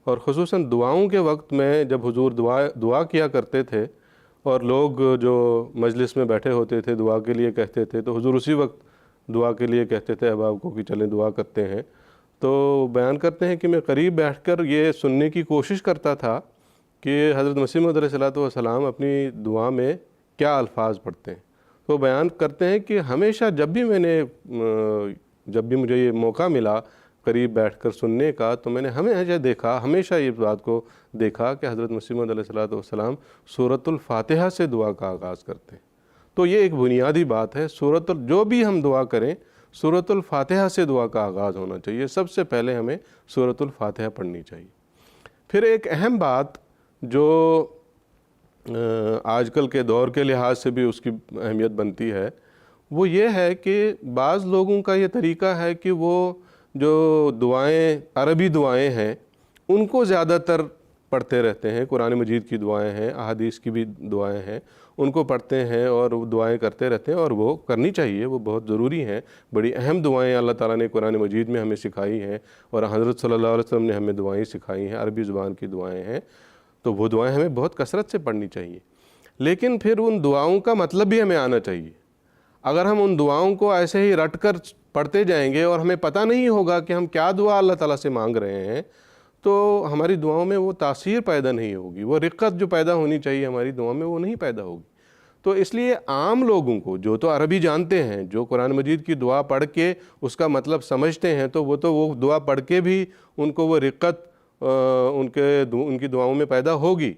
اور خصوصاً دعاؤں کے وقت میں جب حضور دعا کیا کرتے تھے اور لوگ جو مجلس میں بیٹھے ہوتے تھے دعا کے لیے کہتے تھے تو حضور اسی وقت دعا کے لیے کہتے تھے احباب کو کہ چلیں دعا کرتے ہیں۔ تو بیان کرتے ہیں کہ میں قریب بیٹھ کر یہ سننے کی کوشش کرتا تھا کہ حضرت مسیح موعود علیہ الصلوۃ والسلام اپنی دعا میں کیا الفاظ پڑھتے ہیں۔ تو بیان کرتے ہیں کہ ہمیشہ جب بھی مجھے یہ موقع ملا قریب بیٹھ کر سننے کا تو میں نے ہمیشہ یہ بات کو دیکھا کہ حضرت مسیح موعود علیہ الصلوۃ والسلام سورۃ الفاتحہ سے دعا کا آغاز کرتے ہیں۔ تو یہ ایک بنیادی بات ہے، جو بھی ہم دعا کریں سورۃ الفاتحہ سے دعا کا آغاز ہونا چاہیے، سب سے پہلے ہمیں سورۃ الفاتحہ پڑھنی چاہیے۔ پھر ایک اہم بات جو آج کل کے دور کے لحاظ سے بھی اس کی اہمیت بنتی ہے، وہ یہ ہے کہ بعض لوگوں کا یہ طریقہ ہے کہ وہ جو دعائیں عربی دعائیں ہیں ان کو زیادہ تر پڑھتے رہتے ہیں، قرآن مجید کی دعائیں ہیں، احادیث کی بھی دعائیں ہیں، ان کو پڑھتے ہیں اور دعائیں کرتے رہتے ہیں، اور وہ کرنی چاہیے، وہ بہت ضروری ہیں، بڑی اہم دعائیں اللہ تعالیٰ نے قرآن مجید میں ہمیں سکھائی ہیں، اور حضرت صلی اللہ علیہ وسلم نے ہمیں دعائیں سکھائی ہیں، عربی زبان کی دعائیں ہیں، تو وہ دعائیں ہمیں بہت کثرت سے پڑھنی چاہیے۔ لیکن پھر ان دعاؤں کا مطلب بھی ہمیں آنا چاہیے۔ اگر ہم ان دعاؤں کو ایسے ہی رٹ کر پڑھتے جائیں گے اور ہمیں پتہ نہیں ہوگا کہ ہم کیا دعا اللہ تعالیٰ سے مانگ رہے ہیں تو ہماری دعاؤں میں وہ تاثیر پیدا نہیں ہوگی، وہ رقت جو پیدا ہونی چاہیے ہماری دعاؤں میں وہ نہیں پیدا ہوگی۔ تو اس لیے عام لوگوں کو جو تو عربی جانتے ہیں، جو قرآن مجید کی دعا پڑھ کے اس کا مطلب سمجھتے ہیں، تو وہ دعا پڑھ کے بھی ان کو وہ رقت ان کی دعاؤں میں پیدا ہوگی۔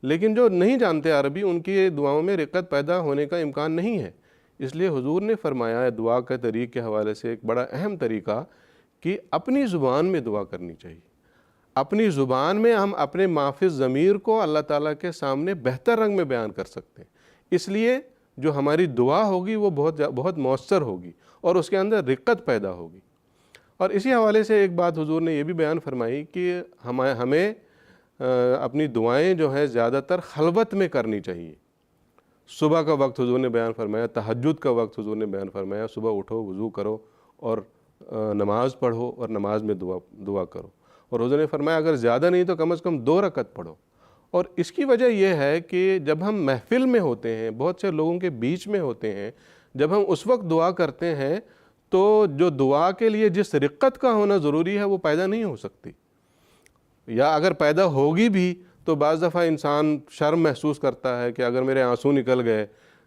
لیکن جو نہیں جانتے عربی ان کی دعاؤں میں رقت پیدا ہونے کا امکان نہیں ہے۔ اس لیے حضور نے فرمایا ہے دعا کے طریق کے حوالے سے ایک بڑا اہم طریقہ کہ اپنی زبان میں دعا کرنی چاہیے۔ اپنی زبان میں ہم اپنے مافِ ضمیر کو اللہ تعالیٰ کے سامنے بہتر رنگ میں بیان کر سکتے ہیں۔ اس لیے جو ہماری دعا ہوگی وہ بہت مؤثر ہوگی اور اس کے اندر رقت پیدا ہوگی۔ اور اسی حوالے سے ایک بات حضور نے یہ بھی بیان فرمائی کہ ہمیں اپنی دعائیں جو ہیں زیادہ تر خلوت میں کرنی چاہیے۔ صبح کا وقت حضور نے بیان فرمایا، تہجد کا وقت حضور نے بیان فرمایا، صبح اٹھو، وضو کرو اور نماز پڑھو اور نماز میں دعا کرو، اور حضور نے فرمایا اگر زیادہ نہیں تو کم از کم 2 رکعت پڑھو۔ اور اس کی وجہ یہ ہے کہ جب ہم محفل میں ہوتے ہیں، بہت سے لوگوں کے بیچ میں ہوتے ہیں، جب ہم اس وقت دعا کرتے ہیں تو جو دعا کے لیے جس رقت کا ہونا ضروری ہے وہ پیدا نہیں ہو سکتی، یا اگر پیدا ہوگی بھی تو بعض دفعہ انسان شرم محسوس کرتا ہے کہ اگر میرے آنسو نکل گئے،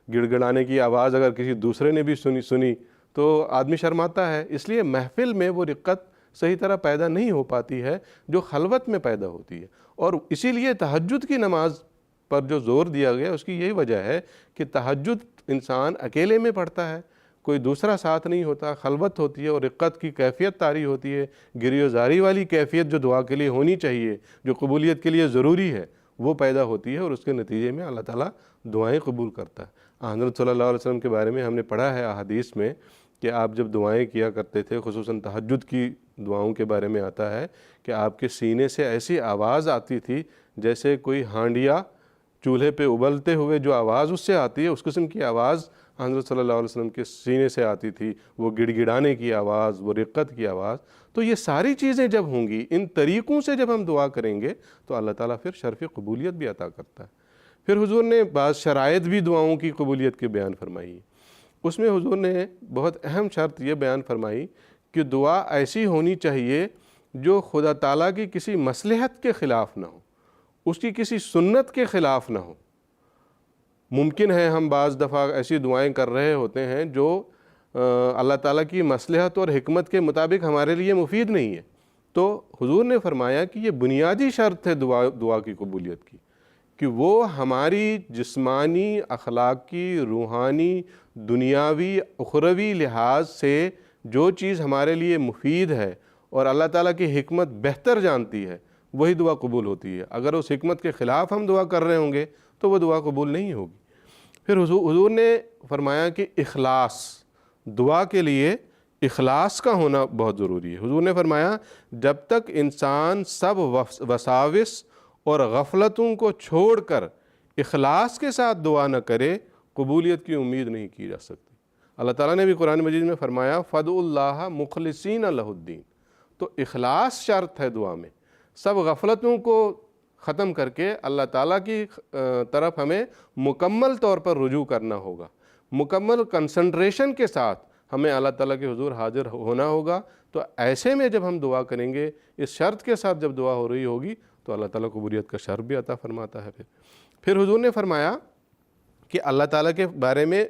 گڑ گڑانے کی آواز اگر کسی دوسرے نے بھی سنی تو آدمی شرماتا ہے۔ اس لیے محفل میں وہ رقت صحیح طرح پیدا نہیں ہو پاتی ہے جو خلوت میں پیدا ہوتی ہے۔ اور اسی لیے تہجد کی نماز پر جو زور دیا گیا اس کی یہی وجہ ہے کہ تہجد انسان اکیلے میں پڑھتا ہے، کوئی دوسرا ساتھ نہیں ہوتا، خلوت ہوتی ہے اور رقت کی کیفیت طاری ہوتی ہے، گری و زاری والی کیفیت جو دعا کے لیے ہونی چاہیے، جو قبولیت کے لیے ضروری ہے، وہ پیدا ہوتی ہے، اور اس کے نتیجے میں اللہ تعالیٰ دعائیں قبول کرتا ہے۔ حضرت صلی اللہ علیہ وسلم کے بارے میں ہم نے پڑھا ہے احادیث میں کہ آپ جب دعائیں کیا کرتے تھے، خصوصاً تہجد کی دعاؤں کے بارے میں آتا ہے کہ آپ کے سینے سے ایسی آواز آتی تھی جیسے کوئی ہانڈیا چولہے پہ ابلتے ہوئے جو آواز اس سے آتی ہے، اس قسم کی آواز حضرت صلی اللہ علیہ وسلم کے سینے سے آتی تھی، وہ گڑ گڑانے کی آواز، وہ رقت کی آواز۔ تو یہ ساری چیزیں جب ہوں گی، ان طریقوں سے جب ہم دعا کریں گے تو اللہ تعالیٰ پھر شرف قبولیت بھی عطا کرتا ہے۔ پھر حضور نے بعض شرائط بھی دعاؤں کی قبولیت کے بیان فرمائی۔ اس میں حضور نے بہت اہم شرط یہ بیان فرمائی کہ دعا ایسی ہونی چاہیے جو خدا تعالیٰ کی کسی مصلحت کے خلاف نہ ہو، اس کی کسی سنت کے خلاف نہ ہو۔ ممکن ہے ہم بعض دفعہ ایسی دعائیں کر رہے ہوتے ہیں جو اللہ تعالیٰ کی مصلحت اور حکمت کے مطابق ہمارے لیے مفید نہیں ہے، تو حضور نے فرمایا کہ یہ بنیادی شرط ہے دعا کی قبولیت کی، کہ وہ ہماری جسمانی، اخلاقی، روحانی، دنیاوی، اخروی لحاظ سے جو چیز ہمارے لیے مفید ہے اور اللہ تعالیٰ کی حکمت بہتر جانتی ہے وہی دعا قبول ہوتی ہے۔ اگر اس حکمت کے خلاف ہم دعا کر رہے ہوں گے تو وہ دعا قبول نہیں ہوگی۔ پھر حضور نے فرمایا کہ اخلاص، دعا کے لیے اخلاص کا ہونا بہت ضروری ہے۔ حضور نے فرمایا جب تک انسان سب وساوس اور غفلتوں کو چھوڑ کر اخلاص کے ساتھ دعا نہ کرے، قبولیت کی امید نہیں کی جا سکتی۔ اللہ تعالیٰ نے بھی قرآن مجید میں فرمایا فَادْعُوا اللَّهَ مُخْلِصِينَ لَهُ الدِّينَ، تو اخلاص شرط ہے دعا میں۔ سب غفلتوں کو ختم کر کے اللہ تعالیٰ کی طرف ہمیں مکمل طور پر رجوع کرنا ہوگا، مکمل کنسنٹریشن کے ساتھ ہمیں اللہ تعالیٰ کے حضور حاضر ہونا ہوگا۔ تو ایسے میں جب ہم دعا کریں گے، اس شرط کے ساتھ جب دعا ہو رہی ہوگی تو اللہ تعالیٰ قبولیت کا شرط بھی عطا فرماتا ہے۔ پھر حضور نے فرمایا کہ اللہ تعالیٰ کے بارے میں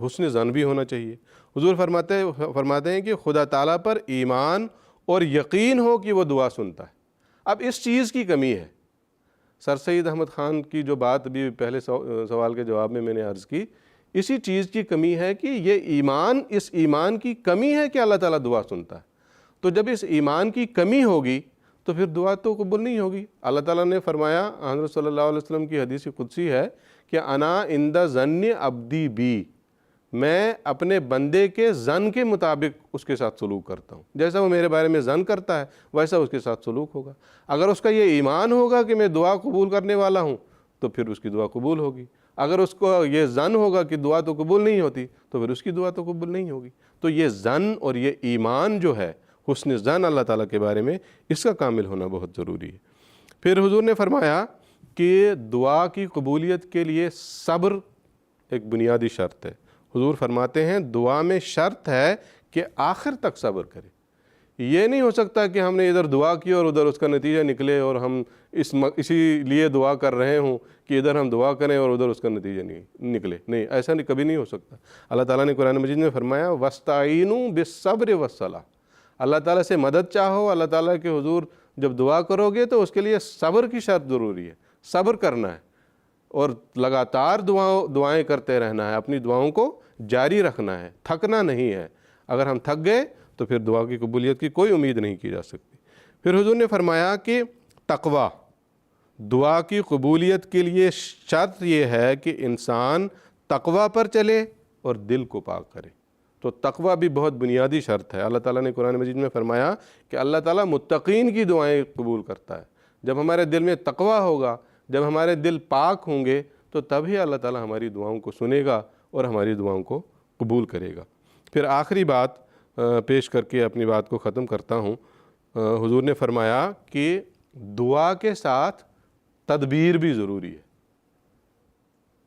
حسن ظن بھی ہونا چاہیے۔ حضور فرماتے ہیں کہ خدا تعالیٰ پر ایمان اور یقین ہو کہ وہ دعا سنتا ہے۔ اب اس چیز کی کمی ہے۔ سر سید احمد خان کی جو بات ابھی پہلے سوال کے جواب میں نے عرض کی، اسی چیز کی کمی ہے کہ یہ اس ایمان کی کمی ہے کہ اللہ تعالیٰ دعا سنتا ہے۔ تو جب اس ایمان کی کمی ہوگی تو پھر دعا تو قبول نہیں ہوگی۔ اللہ تعالیٰ نے فرمایا، حضرت صلی اللہ علیہ وسلم کی حدیث قدسی ہے کہ انا عند ظن عبدی بی، میں اپنے بندے کے ظن کے مطابق اس کے ساتھ سلوک کرتا ہوں۔ جیسا وہ میرے بارے میں ظن کرتا ہے ویسا اس کے ساتھ سلوک ہوگا۔ اگر اس کا یہ ایمان ہوگا کہ میں دعا قبول کرنے والا ہوں تو پھر اس کی دعا قبول ہوگی۔ اگر اس کو یہ ظن ہوگا کہ دعا تو قبول نہیں ہوتی تو پھر اس کی دعا تو قبول نہیں ہوگی۔ تو یہ ظن اور یہ ایمان جو ہے، حسن ظن اللہ تعالیٰ کے بارے میں، اس کا کامل ہونا بہت ضروری ہے۔ پھر حضور نے فرمایا کہ دعا کی قبولیت کے لیے صبر ایک بنیادی شرط ہے۔ حضور فرماتے ہیں دعا میں شرط ہے کہ آخر تک صبر کرے۔ یہ نہیں ہو سکتا کہ ہم نے ادھر دعا کی اور ادھر اس کا نتیجہ نکلے اور ہم اسی لیے دعا کر رہے ہوں کہ ادھر ہم دعا کریں اور ادھر اس کا نتیجہ نہیں نکلے۔ نہیں، ایسا کبھی نہیں ہو سکتا۔ اللہ تعالیٰ نے قرآن مجید میں فرمایا وَاسْتَعِينُوا بِالصَّبْرِ وَالصَّلَاةِ، اللہ تعالیٰ سے مدد چاہو، اللہ تعالیٰ کے حضور جب دعا کرو گے تو اس کے لیے صبر کی شرط ضروری ہے۔ صبر کرنا ہے اور لگاتار دعائیں کرتے رہنا ہے، اپنی دعاؤں کو جاری رکھنا ہے، تھکنا نہیں ہے۔ اگر ہم تھک گئے تو پھر دعا کی قبولیت کی کوئی امید نہیں کی جا سکتی۔ پھر حضور نے فرمایا کہ تقویٰ، دعا کی قبولیت کے لیے شرط یہ ہے کہ انسان تقویٰ پر چلے اور دل کو پاک کرے۔ تو تقویٰ بھی بہت بنیادی شرط ہے۔ اللہ تعالیٰ نے قرآن مجید میں فرمایا کہ اللہ تعالیٰ متقین کی دعائیں قبول کرتا ہے۔ جب ہمارے دل میں تقویٰ ہوگا، جب ہمارے دل پاک ہوں گے تو تبھی اللہ تعالیٰ ہماری دعاؤں کو سنے گا اور ہماری دعاؤں کو قبول کرے گا۔ پھر آخری بات پیش کر کے اپنی بات کو ختم کرتا ہوں۔ حضور نے فرمایا کہ دعا کے ساتھ تدبیر بھی ضروری ہے۔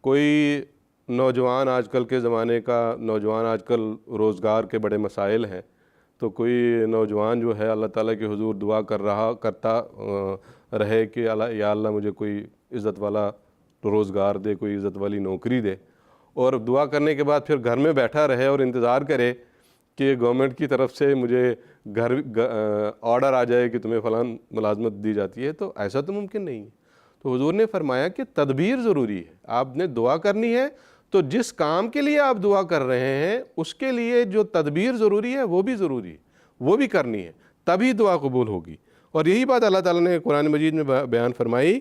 کوئی نوجوان، آج کل کے زمانے کا نوجوان، آج کل روزگار کے بڑے مسائل ہیں، تو کوئی نوجوان جو ہے اللہ تعالیٰ کے حضور دعا کرتا رہے کہ یا اللہ مجھے کوئی عزت والا روزگار دے، کوئی عزت والی نوکری دے، اور دعا کرنے کے بعد پھر گھر میں بیٹھا رہے اور انتظار کرے کہ گورنمنٹ کی طرف سے مجھے آرڈر آ جائے کہ تمہیں فلان ملازمت دی جاتی ہے، تو ایسا تو ممکن نہیں ہے۔ تو حضور نے فرمایا کہ تدبیر ضروری ہے۔ آپ نے دعا کرنی ہے تو جس کام کے لیے آپ دعا کر رہے ہیں اس کے لیے جو تدبیر ضروری ہے وہ بھی ضروری ہے، وہ بھی کرنی ہے، تبھی دعا قبول ہوگی۔ اور یہی بات اللہ تعالیٰ نے قرآن مجید میں بیان فرمائی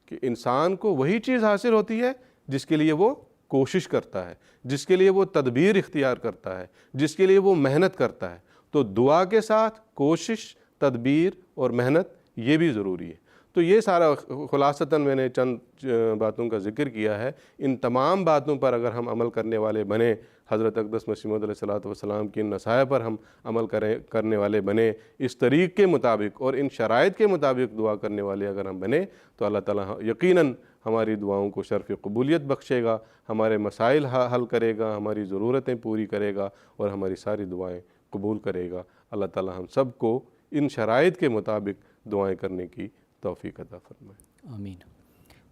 کہ انسان کو وہی چیز حاصل ہوتی ہے جس کے لیے وہ کوشش کرتا ہے، جس کے لیے وہ تدبیر اختیار کرتا ہے، جس کے لیے وہ محنت کرتا ہے۔ تو دعا کے ساتھ کوشش، تدبیر اور محنت یہ بھی ضروری ہے۔ تو یہ سارا خلاصتاً میں نے چند باتوں کا ذکر کیا ہے۔ ان تمام باتوں پر اگر ہم عمل کرنے والے بنیں، حضرت اقدس مسیح موعود علیہ الصلوۃ والسلام کی ان نصائح پر ہم عمل کرنے والے بنیں، اس طریق کے مطابق اور ان شرائط کے مطابق دعا کرنے والے اگر ہم بنیں تو اللہ تعالیٰ یقیناً ہماری دعاؤں کو شرف قبولیت بخشے گا، ہمارے مسائل حل کرے گا، ہماری ضرورتیں پوری کرے گا اور ہماری ساری دعائیں قبول کرے گا۔ اللہ تعالیٰ ہم سب کو ان شرائط کے مطابق دعائیں کرنے کی توفیق عطا فرمائے۔ آمین۔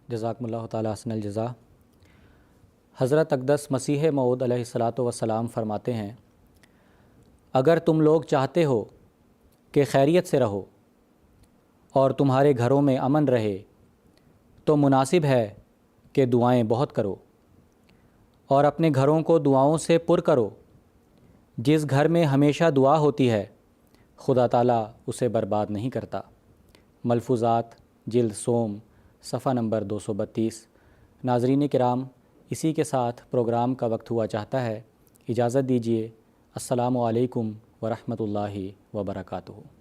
جزاکم اللہ تعالیٰ حسن الجزا۔ حضرت اقدس مسیح موعود علیہ الصلوۃ والسلام فرماتے ہیں، اگر تم لوگ چاہتے ہو کہ خیریت سے رہو اور تمہارے گھروں میں امن رہے تو مناسب ہے کہ دعائیں بہت کرو اور اپنے گھروں کو دعاؤں سے پر کرو۔ جس گھر میں ہمیشہ دعا ہوتی ہے خدا تعالیٰ اسے برباد نہیں کرتا۔ ملفوظات جلد سوم صفحہ نمبر 232۔ ناظرین کرام، اسی کے ساتھ پروگرام کا وقت ہوا چاہتا ہے، اجازت دیجیے۔ السلام علیکم ورحمۃ اللہ وبرکاتہ۔